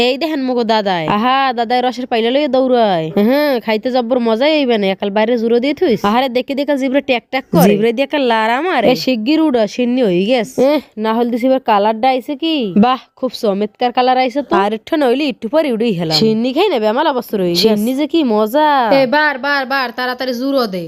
এই দেখেন মগো দাদাই, আহা দাদাই রসের পাইলে লইয়া দৌড়ায়। হ্যাঁ খাইতে জব্বর মজাই হইবে না, একাল বাইরে জুড়ো দিয়ে থুইস। আহারে দেখে দেখা জিবরে ট্যাক ট্যাক করে, জিবরে দিয়ে একাল লারা মারে। শিগগির উড়া সিন্নি হয়ে গেছে। না হল দিছি এবার কালারটা আইছে কি, বাহ খুব চমৎকার কালার আইছে তো। আর একটু নইলে একটু পরে উড়েই হেলাম। সিন্নি খাই নেবে আমার অবস্থা রয়ে গেছে। সিন্নি যে কি মজা। বার বার বার তাড়াতাড়ি জুড়ো দে।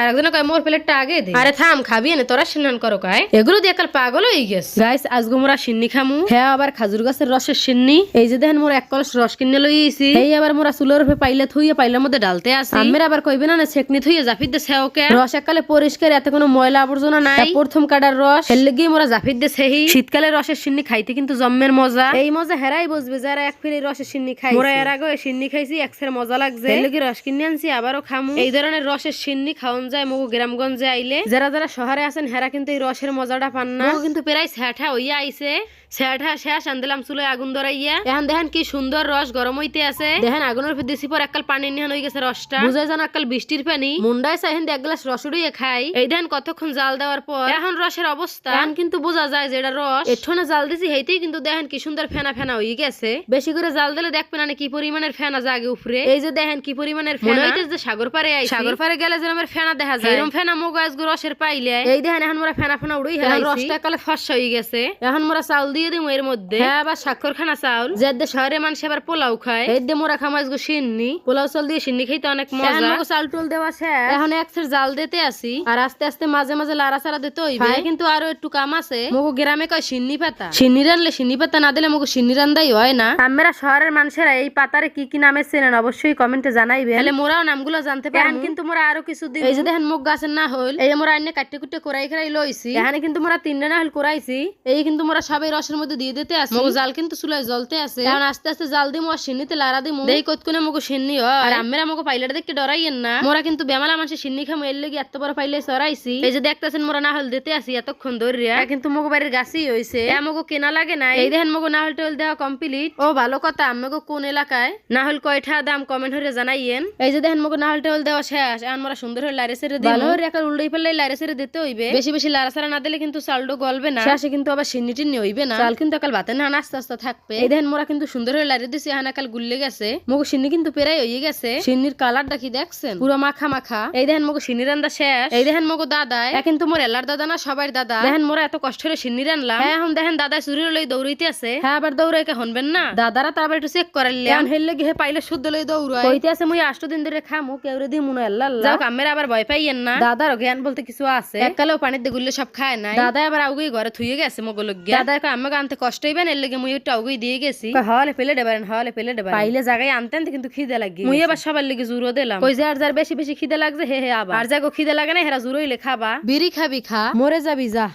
আর একজন কয় মোর প্লেটটা আগে দে। আরে থাম খাবি না তোরা সিন্নান করো কয়, এগুলো দিয়ে একাল পাগল হয়ে গেছে। গাইস আজকে মোরা সিন্নি খামু। হ্যাঁ আবার খাজুর গাছের রসের সিন্নি। এই যে দেখেন মোরা এক কলস রস কিনে লইছি। এই আবার মোরা চুলোর উপরে পাইলে থুইয়ে পাইলের মধ্যে ডালতে আছে। আমের আবার কইবে না ছেকনি থুইয়ে জাফির দে সেওকে। রস এককালে পরিষ্কার, এতে কোনো ময়লা আবর্জনা নাই। প্রথম কাটার রস হেললে গিয়ে মোরা জাফির দে সেহি। শীতকালে রসের সিন্নি খাইতে কিন্তু জম্মের মজা। এই মজা হেরাই বুঝবে যারা এক ফিরে রসের সিন্নি খাই। মোরা এর আগে সিন্নি খাইছি, একসের মজা লাগছে। হেললে কি রস কিনে আনছি আবারও খামু। এই ধরনের রসের সিন্নি খাওন যায় মগু গ্রামগঞ্জে আইলে। যারা যারা শহরে আছেন হেরা কিন্তু এই রসের মজাটা পান না। কিন্তু প্রায় স্যাঠা হইয়া আইছে। স্যাঠা শেষ আনদিলাম চুলোয় আগুন ধরাইয়া। এখন দেখেন কি সুন্দর রস গরম হইতে আছে। দেখেন আগুনের উপর দিছি পর এককাল পানি নিহান হয়ে গেছে রসটা। বুঝা যান এককাল বৃষ্টির পানি। মুন্ডায় চাইহেন এক গ্লাস রস উড়িয়ে খাই। এই দেখেন কতক্ষণ জাল দেওয়ার পর এখন রসের অবস্থা। এখন কিন্তু বোঝা যায় যে এটা রস। এঠোনা জাল দিছি হেইতেই কিন্তু দেখেন কি সুন্দর ফেনা ফেনা হয়ে গেছে। বেশি করে জাল দিলে দেখবেন না কি পরিমাণের ফেনা জাগে উপরে। এই যে দেখেন কি পরিমাণের ফেনা। মনে হইতেছে যে সাগর পারে আইছি। সাগর পারে গেলে যেরকম ফেনা দেখা যায় এরকম ফেনা মগো আজকে রসের পাইলে। এই দেখেন এখন মোরা ফেনা ফেনা উড়েই হেলাইছি। রসটা কালে ফর্সা হয়ে গেছে। এখন মোরা চাউল দিয়ে দিমু এর মধ্যে। হ্যাঁ আবার স্বাক্ষরখানা চাউল। যে শহরে মানুষ আবার পোলাও খায়, এই দিয়ে মোরা খামো আজকে সিন্নি। পোলাও চাল দিয়ে সিন্নি খাইতে অনেক মজা। চাল টুল দেওয়া শেষ। এখন একসের জাল দিতে আসি আর আস্তে আস্তে মাঝে মাঝে লাড়া চাড়া দিতে হইবে। কিন্তু আরো একটু কাম আছে। মগো গ্রামে কয় সিন্নি পাতা। সিন্নি রানলে সিন্নি পাতা না দিলে মগো সিন্নি রান্দাই হয় না। আমরা শহরের মানুষেরা এই পাতারে কি কি নামে চেনেন অবশ্যই কমেন্টে জানাইবে। তাহলে মোরাও নামগুলো জানতে পারেন। কিন্তু মোরা আরো কিছু দিন এই যে দেখেন মুগ গাছের না হইল, এই মোরা আইনে কাটতে কুটে কোরাই খাই লইছি। এখানে কিন্তু মোরা তিনটা না হইল কোরাইছি। এই কিন্তু মোরা সবাই রসের মধ্যে দিয়ে দিতে আসি। মগো জাল কিন্তু চুলায় জ্বলতে আছে। এখন আস্তে আস্তে জাল দিমু আর সিন্নিতে লাড়া দিমু। দেই কতক্ষণে মগো সিন্নি হয়। আর আমরা মগো পাইলাটা দেখতে ডরাইয়েন না। মোরা কিন্তু বেমালা মানুষের সিন্নি খামু এর লাগি এত বড় পাইলে চড়াইছি। এই যে দেখতেছেন মোরা না হল দিতে আসি এতক্ষণ ধরিয়া। কিন্তু মগো বাড়ির গাছই হইছে, মগো কেনা লাগে না। এই দেখেন মগো না হল টোল দেওয়া কমপ্লিট। ও ভালো কথা, আমগো কোন এলাকায় না হল কয়টা দাম কমেন্ট হইরে জানাইয়েন। এই যে দেখেন মগো না হল টোল দেওয়া শেষ। এখন মোরা সুন্দর হয়ে লাইরে ছেড়ে দিই। ভালো হয়ে একটা উল্টাই ফেললে লাইরে ছেড়ে দিতে হইবে। বেশি বেশি লাড়া ছাড়া না দিলে কিন্তু চালটো গলবে না। শেষে কিন্তু আবার সিন্নি টিন্নি হইবে না। চাল কিন্তু একাল ভাতে না আস্তে আস্তে থাকবে। এই দেখেন মোরা কিন্তু সুন্দর হয়ে লাইরে দিছি। এখন একাল গুললে গেছে। মগো সিন্নি কিন্তু পেরাই হয়ে গেছে। সিন্নির কালারটা কি দেখছেন, পুরো মাখা মাখা। এই দেখেন মগো সিন্নি রান্দা শেষ। এই দেখেন মগো দাদাই, কিন্তু মোর এলার দাদা না সবাই দাদা। দেখেন মোরা এত কষ্ট করে সিন্নি রানলাম। হ্যাঁ এখন দেখেন দাদা চুরির লই দৌড়াইতে আছে। হ্যাঁ আবার দৌড়াইকে হনবেন না দাদারা তারপর একটু চেক করাইলে। এখন হেললে গিয়ে পাইলে শুদ্ধ লই দৌড়াই কইতে আছে মুই 8 দিন ধরে খামু কেউরে দি মুনো আল্লাহ আল্লাহ। যাও কামের আবার ভয় পাইয়েন না, দাদার জ্ঞান বলতে কিছু আছে। এককালেও পানিতে গুললে সব খায় নাই। দাদা আবার আউগই ঘরে থুইয়ে গেছে মগো লগ্গিয়া। দাদা কয় আমাকে আনতে কষ্ট হইবেন এর লাগি মুই একটু আউগই দিয়ে গেছি। হলে ফেলে দেবেন হলে ফেলে দেবেন পাইলে জায়গায় আনতেন কিন্তু খিদে লাগি। মুই আবার সবার লাগি জুরো দিলাম। কই যে আর যার বেশি বেশি খিদে লাগছে হে হে আবার আর যাগো খিদে লাগে না হেরা জুরোইলে খাবা। বিড়ি খাবি খা, মরে যাবি যা।